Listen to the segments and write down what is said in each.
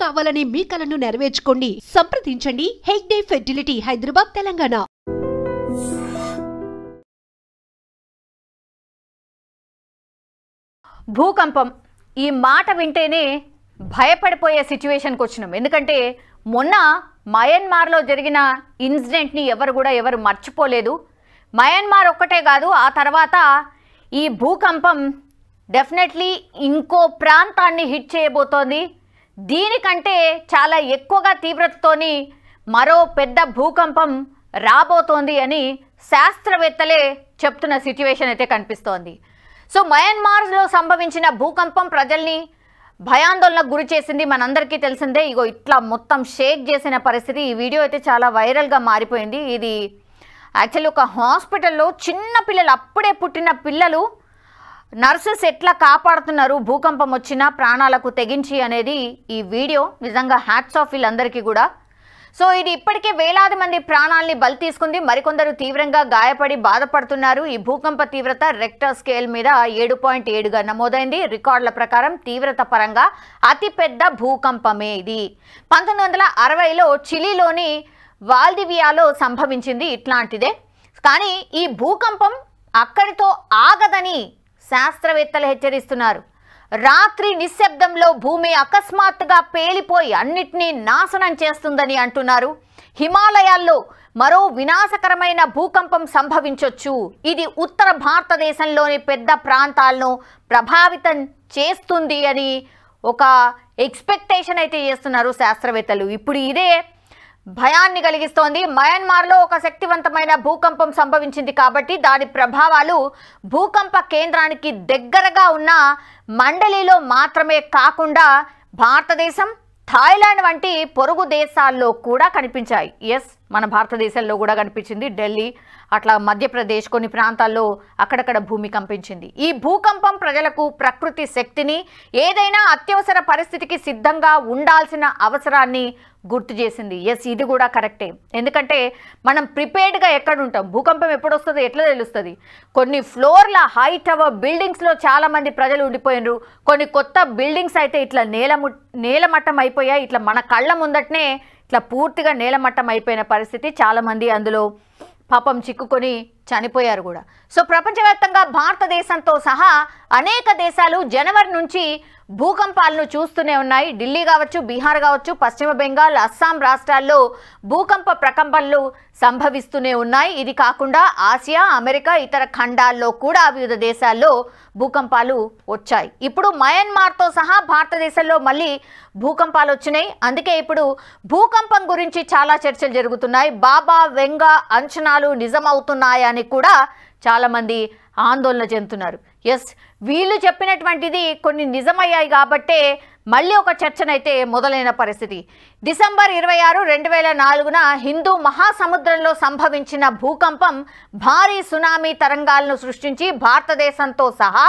కావాలనే మీ కలను నెరవేర్చుకోండి. సంప్రదించండి హెగ్డే ఫెర్టిలిటీ, హైదరాబాద్, తెలంగాణ. భూకంపం ఈ మాట వింటేనే భయపడిపోయే సిచ్యువేషన్కి వచ్చినాం. ఎందుకంటే మొన్న మయన్మార్లో జరిగిన ఇన్సిడెంట్ని ఎవరు మర్చిపోలేదు. మయన్మార్ ఒక్కటే కాదు, ఆ తర్వాత ఈ భూకంపం డెఫినెట్లీ ఇంకో ప్రాంతాన్ని హిట్ చేయబోతోంది. దీనికంటే చాలా ఎక్కువగా తీవ్రతతోని మరో పెద్ద భూకంపం రాబోతోంది అని శాస్త్రవేత్తలే చెప్తున్న సిచ్యువేషన్ అయితే కనిపిస్తోంది. సో మయన్మార్లో సంభవించిన భూకంపం ప్రజల్ని భయాందోళనకు గురి చేసింది. మనందరికీ తెలిసిందే. ఇగో ఇట్లా మొత్తం షేక్ చేసిన పరిస్థితి. ఈ వీడియో అయితే చాలా వైరల్గా మారిపోయింది. ఇది యాక్చువల్లీ ఒక హాస్పిటల్లో చిన్న పిల్లలు, అప్పుడే పుట్టిన పిల్లలు, నర్సెస్ ఎట్లా కాపాడుతున్నారు భూకంపం వచ్చినా ప్రాణాలకు తెగించి అనేది ఈ వీడియో. నిజంగా హ్యాట్స్ ఆఫ్ వీళ్ళందరికీ కూడా. సో ఇది ఇప్పటికే వేలాది మంది ప్రాణాలని బలి తీసుకుంది. మరికొందరు తీవ్రంగా గాయపడి బాధపడుతున్నారు. ఈ భూకంప తీవ్రత రెక్టర్ స్కేల్ మీద 7.7గా నమోదైంది. రికార్డుల ప్రకారం తీవ్రత పరంగా అతిపెద్ద భూకంపమే ఇది. 1960లో చిలీలోని వాల్దివియాలో సంభవించింది ఇట్లాంటిదే. కానీ ఈ భూకంపం అక్కడితో ఆగదని శాస్త్రవేత్తలు హెచ్చరిస్తున్నారు. రాత్రి నిశ్శబ్దంలో భూమి అకస్మాత్తుగా పేలిపోయి అన్నిటినీ నాశనం చేస్తుందని అంటున్నారు. హిమాలయాల్లో మరో వినాశకరమైన భూకంపం సంభవించొచ్చు. ఇది ఉత్తర భారతదేశంలోని పెద్ద ప్రాంతాలను ప్రభావితం చేస్తుంది అని ఒక ఎక్స్పెక్టేషన్ అయితే చేస్తున్నారు శాస్త్రవేత్తలు. ఇప్పుడు ఇదే భయాన్ని కలిగిస్తోంది. మయన్మార్లో ఒక శక్తివంతమైన భూకంపం సంభవించింది కాబట్టి దాని ప్రభావాలు భూకంప కేంద్రానికి దగ్గరగా ఉన్న మండలిలో మాత్రమే కాకుండా భారతదేశం, థాయిలాండ్ వంటి పొరుగు దేశాల్లో కూడా కనిపించాయి. ఎస్, మన భారతదేశంలో కూడా కనిపించింది. ఢిల్లీ, అట్లా మధ్యప్రదేశ్ కొన్ని ప్రాంతాల్లో అక్కడక్కడ భూమి కంపించింది. ఈ భూకంపం ప్రజలకు ప్రకృతి శక్తిని, ఏదైనా అత్యవసర పరిస్థితికి సిద్ధంగా ఉండాల్సిన అవసరాన్ని గుర్తు చేసింది. ఎస్, ఇది కూడా కరెక్టే. ఎందుకంటే మనం ప్రిపేర్డ్గా ఎక్కడ ఉంటాం, భూకంపం ఎప్పుడు వస్తుందో ఎట్లా తెలుస్తుంది. కొన్ని ఫ్లోర్ల హై టవర్ బిల్డింగ్స్లో చాలామంది ప్రజలు ఉండిపోయినరు. కొన్ని కొత్త బిల్డింగ్స్ అయితే ఇట్లా నేలమట్టం అయిపోయాయి. ఇట్లా మన కళ్ళ ముందటనే ఇట్లా పూర్తిగా నేలమట్టం అయిపోయిన పరిస్థితి. చాలామంది అందులో పాపం చిక్కుకొని చనిపోయారు కూడా. సో ప్రపంచవ్యాప్తంగా భారతదేశంతో సహా అనేక దేశాలు జనవరి నుంచి భూకంపాలను చూస్తూనే ఉన్నాయి. ఢిల్లీ కావచ్చు, బీహార్ కావచ్చు, పశ్చిమ బెంగాల్, అస్సాం రాష్ట్రాల్లో భూకంప ప్రకంపనలు సంభవిస్తూనే ఉన్నాయి. ఇది కాకుండా ఆసియా, అమెరికా, ఇతర ఖండాల్లో కూడా వివిధ దేశాల్లో భూకంపాలు వచ్చాయి. ఇప్పుడు మయన్మార్తో సహా భారతదేశంలో మళ్ళీ భూకంపాలు వచ్చినాయి. అందుకే ఇప్పుడు భూకంపం గురించి చాలా చర్చలు జరుగుతున్నాయి. బాబా వెంగ అంచనాలు నిజమవుతున్నాయా అని కూడా చాలామంది ఆందోళన చెందుతున్నారు. ఎస్, వీళ్ళు చెప్పినటువంటిది కొన్ని నిజమయ్యాయి కాబట్టే మళ్ళీ ఒక చర్చనైతే మొదలైన పరిస్థితి. డిసెంబర్ 26, 2004 హిందూ మహాసముద్రంలో సంభవించిన భూకంపం భారీ సునామీ తరంగాలను సృష్టించి భారతదేశంతో సహా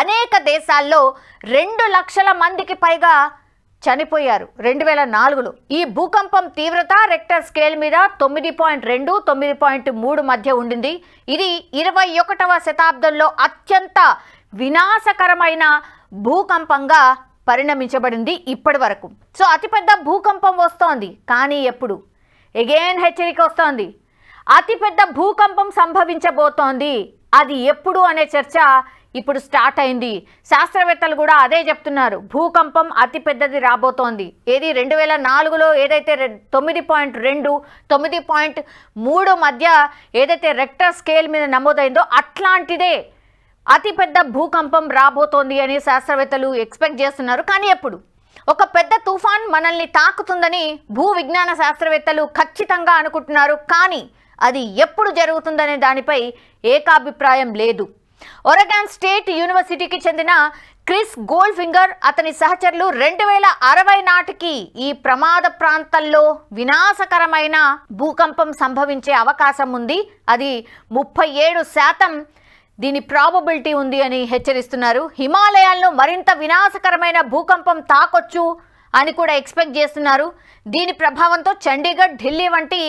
అనేక దేశాల్లో 2 లక్షల మందికి పైగా చనిపోయారు 2004లో. ఈ భూకంపం తీవ్రత రెక్టర్ స్కేల్ మీద 9.2, 9.3 మధ్య ఉండింది. ఇది 21వ శతాబ్దంలో అత్యంత వినాశకరమైన భూకంపంగా పరిణమించబడింది ఇప్పటి వరకు. సో అతిపెద్ద భూకంపం వస్తోంది. కానీ ఎప్పుడు? ఎగైన్ హెచ్చరిక వస్తోంది. అతిపెద్ద భూకంపం సంభవించబోతోంది. అది ఎప్పుడు అనే చర్చ ఇప్పుడు స్టార్ట్ అయింది. శాస్త్రవేత్తలు కూడా అదే చెప్తున్నారు. భూకంపం అతిపెద్దది రాబోతోంది. ఏది 2004లో ఏదైతే 9.2, 9.3 మధ్య ఏదైతే రెక్టర్ స్కేల్ మీద నమోదైందో అట్లాంటిదే అతిపెద్ద భూకంపం రాబోతోంది అని శాస్త్రవేత్తలు ఎక్స్పెక్ట్ చేస్తున్నారు. కానీ ఎప్పుడు? ఒక పెద్ద తుఫాన్ మనల్ని తాకుతుందని భూ విజ్ఞాన శాస్త్రవేత్తలు ఖచ్చితంగా అనుకుంటున్నారు. కానీ అది ఎప్పుడు జరుగుతుందనే దానిపై ఏకాభిప్రాయం లేదు. ఒరెగాన్ స్టేట్ యూనివర్సిటీకి చెందిన క్రిస్ గోల్డ్ఫింగర్, అతని సహచరులు 2060 నాటికి ఈ ప్రమాద ప్రాంతాల్లో వినాశకరమైన భూకంపం సంభవించే అవకాశం ఉంది. అది 37% దీని ప్రాబబిలిటీ ఉంది అని హెచ్చరిస్తున్నారు. హిమాలయాల్లో మరింత వినాశకరమైన భూకంపం తాకొచ్చు అని కూడా ఎక్స్పెక్ట్ చేస్తున్నారు. దీని ప్రభావంతో చండీగఢ్, ఢిల్లీ వంటి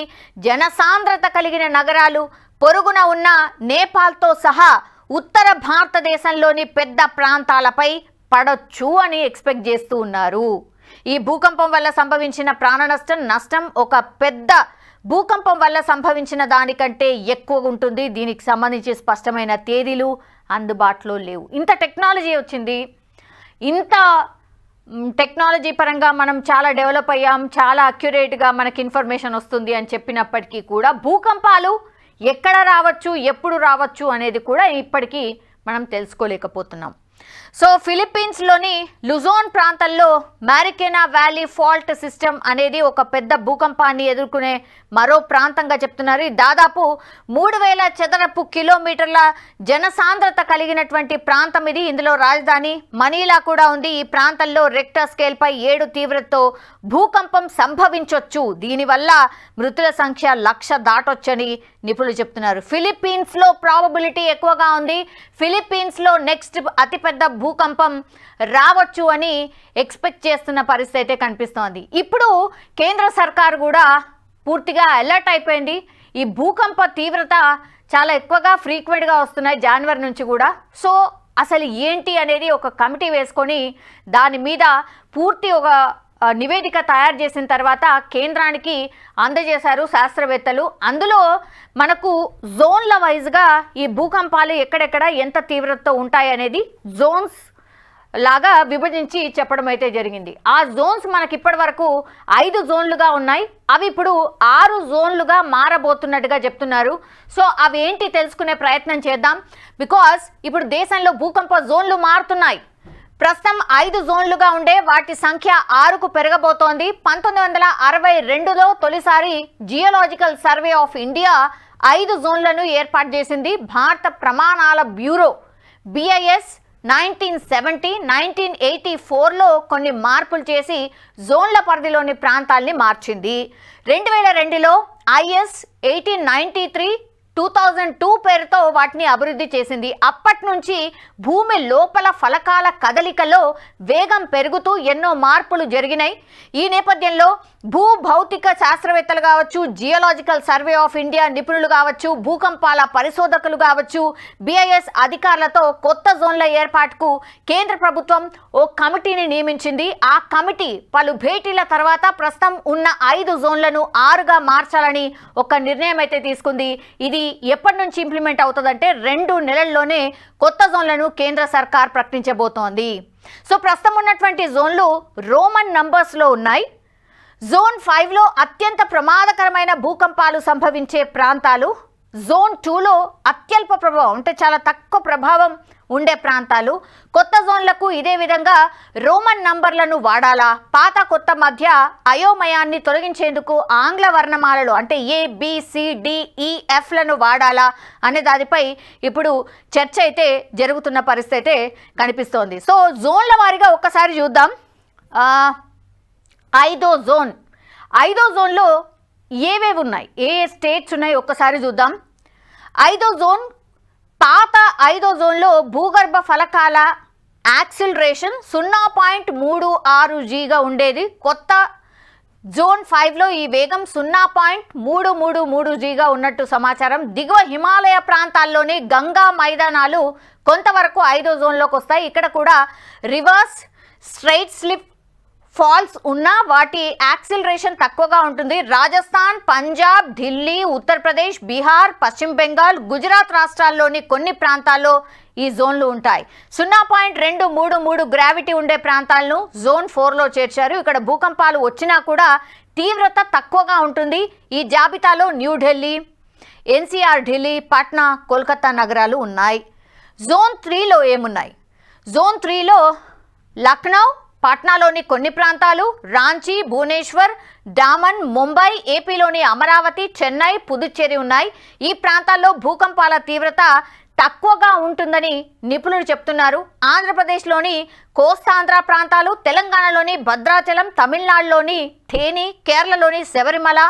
జనసాంద్రత కలిగిన నగరాలు, పొరుగున ఉన్న నేపాల్తో సహా ఉత్తర భారతదేశంలోని పెద్ద ప్రాంతాలపై పడొచ్చు అని ఎక్స్పెక్ట్ చేస్తూ ఉన్నారు. ఈ భూకంపం వల్ల సంభవించిన ప్రాణ నష్టం ఒక పెద్ద భూకంపం వల్ల సంభవించిన దానికంటే ఎక్కువ ఉంటుంది. దీనికి సంబంధించి స్పష్టమైన తేదీలు అందుబాటులో లేవు. ఇంత టెక్నాలజీ వచ్చింది, ఇంత టెక్నాలజీ పరంగా మనం చాలా డెవలప్ అయ్యాం, చాలా అక్యురేట్గా మనకి ఇన్ఫర్మేషన్ వస్తుంది అని చెప్పినప్పటికీ కూడా భూకంపాలు ఎక్కడ రావచ్చు, ఎప్పుడు రావచ్చు అనేది కూడా ఇప్పటికీ మనం తెలుసుకోలేకపోతున్నాం. సో ఫిలిప్పీన్స్లోని లుజోన్ ప్రాంతంలో మారికెనా వ్యాలీ ఫాల్ట్ సిస్టమ్ అనేది ఒక పెద్ద భూకంపాన్ని ఎదుర్కొనే మరో ప్రాంతంగా చెప్తున్నారు. దాదాపు 3000 చదరపు కిలోమీటర్ల జనసాంద్రత కలిగినటువంటి ప్రాంతం ఇది. ఇందులో రాజధాని మనీలా కూడా ఉంది. ఈ ప్రాంతంలో రెక్టర్ స్కేల్పై 7 తీవ్రతతో భూకంపం సంభవించవచ్చు. దీనివల్ల మృతుల సంఖ్య 1,00,000 దాటొచ్చని నిపుణులు చెప్తున్నారు. ఫిలిప్పీన్స్లో ప్రాబబిలిటీ ఎక్కువగా ఉంది. ఫిలిప్పీన్స్లో నెక్స్ట్ అతిపెద్ద భూకంపం రావచ్చు అని ఎక్స్పెక్ట్ చేస్తున్న పరిస్థితి అయితే కనిపిస్తోంది. ఇప్పుడు కేంద్ర సర్కార్ కూడా పూర్తిగా అలర్ట్ అయిపోయింది. ఈ భూకంప తీవ్రత చాలా ఎక్కువగా ఫ్రీక్వెంట్గా వస్తున్నాయి జనవరి నుంచి కూడా. సో అసలు ఏంటి అనేది ఒక కమిటీ వేసుకొని దాని మీద పూర్తి ఒక నివేదిక తయారు చేసిన తర్వాత కేంద్రానికి అందజేశారు శాస్త్రవేత్తలు. అందులో మనకు జోన్ల వైజ్గా ఈ భూకంపాలు ఎక్కడెక్కడ ఎంత తీవ్రతతో ఉంటాయి అనేది జోన్స్ లాగా విభజించి చెప్పడం అయితే జరిగింది. ఆ జోన్స్ మనకి ఇప్పటి వరకు 5 జోన్లుగా ఉన్నాయి. అవి ఇప్పుడు 6 జోన్లుగా మారబోతున్నట్టుగా చెప్తున్నారు. సో అవి ఏంటి తెలుసుకునే ప్రయత్నం చేద్దాం. బికాస్ ఇప్పుడు దేశంలో భూకంప జోన్లు మారుతున్నాయి. ప్రస్తుతం 5 జోన్లుగా ఉండే వాటి సంఖ్య 6కు పెరగబోతోంది. 1962లో తొలిసారి జియోలాజికల్ సర్వే ఆఫ్ ఇండియా 5 జోన్లను ఏర్పాటు చేసింది. భారత ప్రమాణాల బ్యూరో BIS 1970, 1984లో కొన్ని మార్పులు చేసి జోన్ల పరిధిలోని ప్రాంతాల్ని మార్చింది. 2002లో IS 1893 2002 పేరుతో వాటిని అభివృద్ధి చేసింది. అప్పటి నుంచి భూమి లోపల ఫలకాల కదలికలో వేగం పెరుగుతూ ఎన్నో మార్పులు జరిగినాయి. ఈ నేపథ్యంలో భౌతిక శాస్త్రవేత్తలు కావచ్చు, జియోలాజికల్ సర్వే ఆఫ్ ఇండియా నిపుణులు కావచ్చు, భూకంపాల పరిశోధకులు కావచ్చు, BIS అధికారులతో కొత్త జోన్ల ఏర్పాటుకు కేంద్ర ప్రభుత్వం ఓ కమిటీని నియమించింది. ఆ కమిటీ పలు భేటీల తర్వాత ప్రస్తుతం ఉన్న 5 జోన్లను 6గా మార్చాలని ఒక నిర్ణయం అయితే తీసుకుంది. ఇది ఎప్పటి నుంచి ఇంప్లిమెంట్ అవుతుందంటే 2 నెలల్లోనే కొత్త జోన్లను కేంద్ర సర్కార్ ప్రకటించబోతోంది. సో ప్రస్తుతం ఉన్నటువంటి జోన్లు రోమన్ నంబర్స్లో ఉన్నాయి. జోన్ 5లో అత్యంత ప్రమాదకరమైన భూకంపాలు సంభవించే ప్రాంతాలు, జోన్ 2లో అత్యల్ప ప్రభావం అంటే చాలా తక్కువ ప్రభావం ఉండే ప్రాంతాలు. కొత్త జోన్లకు ఇదే విధంగా రోమన్ నంబర్లను వాడాలా, పాత కొత్త మధ్య అయోమయాన్ని తొలగించేందుకు ఆంగ్ల వర్ణమాలలు అంటే ABCDEFలను వాడాలా అనే దానిపై ఇప్పుడు చర్చ అయితే జరుగుతున్న పరిస్థితి అయితే కనిపిస్తోంది. సో జోన్ల వారీగా ఒక్కసారి చూద్దాం. 5వ జోన్లో ఏవేవి ఉన్నాయి, ఏ స్టేట్స్ ఉన్నాయి ఒక్కసారి చూద్దాం. 5వ జోన్ పాత 5వ జోన్లో భూగర్భ ఫలకాల యాక్సిలరేషన్ 0.36Gగా ఉండేది. కొత్త జోన్ 5లో ఈ వేగం 0.333Gగా ఉన్నట్టు సమాచారం. దిగువ హిమాలయ ప్రాంతాల్లోని గంగా మైదానాలు కొంతవరకు 5వ జోన్లోకి వస్తాయి. ఇక్కడ కూడా రివర్స్ స్ట్రైట్ స్లిప్ ఫాల్స్ ఉన్న వాటి యాక్సిలరేషన్ తక్కువగా ఉంటుంది. రాజస్థాన్, పంజాబ్, ఢిల్లీ, ఉత్తరప్రదేశ్, బీహార్, పశ్చిమ బెంగాల్, గుజరాత్ రాష్ట్రాల్లోని కొన్ని ప్రాంతాల్లో ఈ జోన్లు ఉంటాయి. 0.233 గ్రావిటీ ఉండే ప్రాంతాలను జోన్ 4లో చేర్చారు. ఇక్కడ భూకంపాలు వచ్చినా కూడా తీవ్రత తక్కువగా ఉంటుంది. ఈ జాబితాలో న్యూఢిల్లీ, NCR ఢిల్లీ, పాట్నా, కోల్కతా నగరాలు ఉన్నాయి. జోన్ 3లో ఏమున్నాయి? జోన్ 3లో లక్నో, పాట్నాలోని కొన్ని ప్రాంతాలు, రాంచీ, భువనేశ్వర్, డామన్, ముంబై, ఏపీలోని అమరావతి, చెన్నై, పుదుచ్చేరి ఉన్నాయి. ఈ ప్రాంతాల్లో భూకంపాల తీవ్రత తక్కువగా ఉంటుందని నిపుణులు చెప్తున్నారు. ఆంధ్రప్రదేశ్లోని కోస్తాంధ్ర ప్రాంతాలు, తెలంగాణలోని భద్రాచలం, తమిళనాడులోని థేని, కేరళలోని శబరిమల,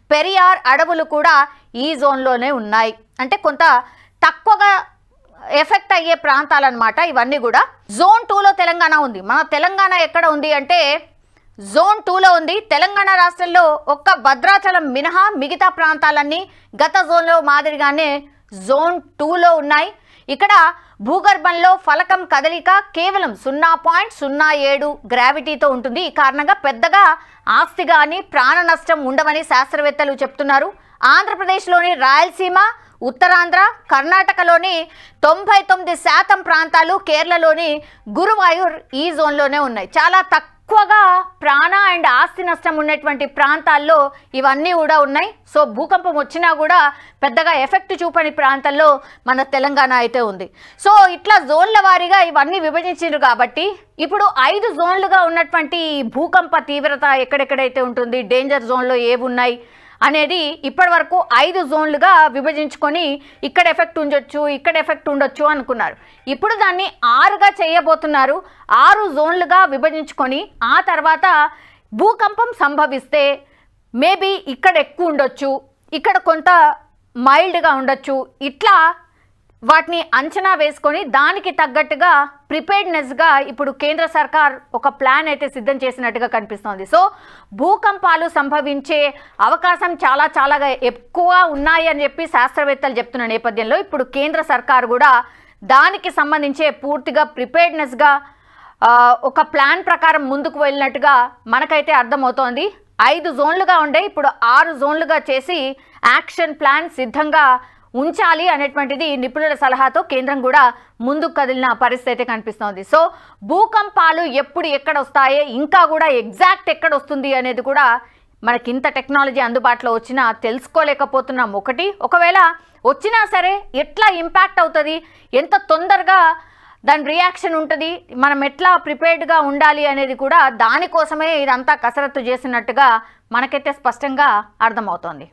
పెరియార్ అడవులు కూడా ఈ జోన్లోనే ఉన్నాయి. అంటే కొంత తక్కువగా ఎఫెక్ట్ అయ్యే ప్రాంతాలన్నమాట ఇవన్నీ కూడా. జోన్ 2లో తెలంగాణ ఉంది. మన తెలంగాణ ఎక్కడ ఉంది అంటే జోన్ 2లో ఉంది. తెలంగాణ రాష్ట్రంలో ఒక్క భద్రాచలం మినహా మిగతా ప్రాంతాలన్నీ గత జోన్లో మాదిరిగానే జోన్ 2లో ఉన్నాయి. ఇక్కడ భూగర్భంలో ఫలకం కదలిక కేవలం 0.07 గ్రావిటీతో ఉంటుంది. ఈ కారణంగా పెద్దగా ఆస్తి కానీ ప్రాణ నష్టం ఉండవని శాస్త్రవేత్తలు చెప్తున్నారు. ఆంధ్రప్రదేశ్లోని రాయలసీమ, ఉత్తరాంధ్ర, కర్ణాటకలోని 99% ప్రాంతాలు, కేరళలోని గురువాయూర్ ఈ జోన్లోనే ఉన్నాయి. చాలా తక్కువగా ప్రాణ అండ్ ఆస్తి నష్టం ఉన్నటువంటి ప్రాంతాల్లో ఇవన్నీ కూడా ఉన్నాయి. సో భూకంపం వచ్చినా కూడా పెద్దగా ఎఫెక్ట్ చూపని ప్రాంతాల్లో మన తెలంగాణ అయితే ఉంది. సో ఇట్లా జోన్ల వారీగా ఇవన్నీ విభజించారు కాబట్టి ఇప్పుడు 5 జోన్లుగా ఉన్నటువంటి భూకంప తీవ్రత ఎక్కడెక్కడైతే ఉంటుంది, డేంజర్ జోన్లో ఏవి ఉన్నాయి అనేది ఇప్పటి వరకు 5 జోన్లుగా విభజించుకొని ఇక్కడ ఎఫెక్ట్ ఉండొచ్చు, ఇక్కడ ఎఫెక్ట్ ఉండొచ్చు అనుకున్నారు. ఇప్పుడు దాన్ని 6గా చేయబోతున్నారు. 6 జోన్లుగా విభజించుకొని ఆ తర్వాత భూకంపం సంభవిస్తే మేబీ ఇక్కడ ఎక్కువ ఉండొచ్చు, ఇక్కడ కొంత మైల్డ్గా ఉండొచ్చు, ఇట్లా వాటిని అంచనా వేసుకొని దానికి తగ్గట్టుగా ప్రిపేర్డ్నెస్గా ఇప్పుడు కేంద్ర సర్కార్ ఒక ప్లాన్ అయితే సిద్ధం చేసినట్టుగా కనిపిస్తోంది. సో భూకంపాలు సంభవించే అవకాశం చాలా ఎక్కువ ఉన్నాయి అని చెప్పి శాస్త్రవేత్తలు చెప్తున్న నేపథ్యంలో ఇప్పుడు కేంద్ర సర్కార్ కూడా దానికి సంబంధించే పూర్తిగా ప్రిపేర్డ్నెస్గా ఒక ప్లాన్ ప్రకారం ముందుకు వెళ్ళినట్టుగా మనకైతే అర్థమవుతోంది. 5 జోన్లుగా ఉండే ఇప్పుడు 6 జోన్లుగా చేసి యాక్షన్ ప్లాన్ సిద్ధంగా ఉంచాలి అనేటువంటిది నిపుణుల సలహాతో కేంద్రం కూడా ముందుకు కదిలిన పరిస్థితి అయితే కనిపిస్తోంది. సో భూకంపాలు ఎప్పుడు ఎక్కడ వస్తాయో, ఇంకా కూడా ఎగ్జాక్ట్ ఎక్కడ వస్తుంది అనేది కూడా మనకి ఇంత టెక్నాలజీ అందుబాటులో వచ్చినా తెలుసుకోలేకపోతున్నాం. ఒకవేళ వచ్చినా సరే ఎట్లా ఇంపాక్ట్ అవుతుంది, ఎంత తొందరగా దాని రియాక్షన్ ఉంటుంది, మనం ఎట్లా ప్రిపేర్డ్గా ఉండాలి అనేది కూడా దానికోసమే ఇదంతా కసరత్తు చేసినట్టుగా మనకైతే స్పష్టంగా అర్థమవుతోంది.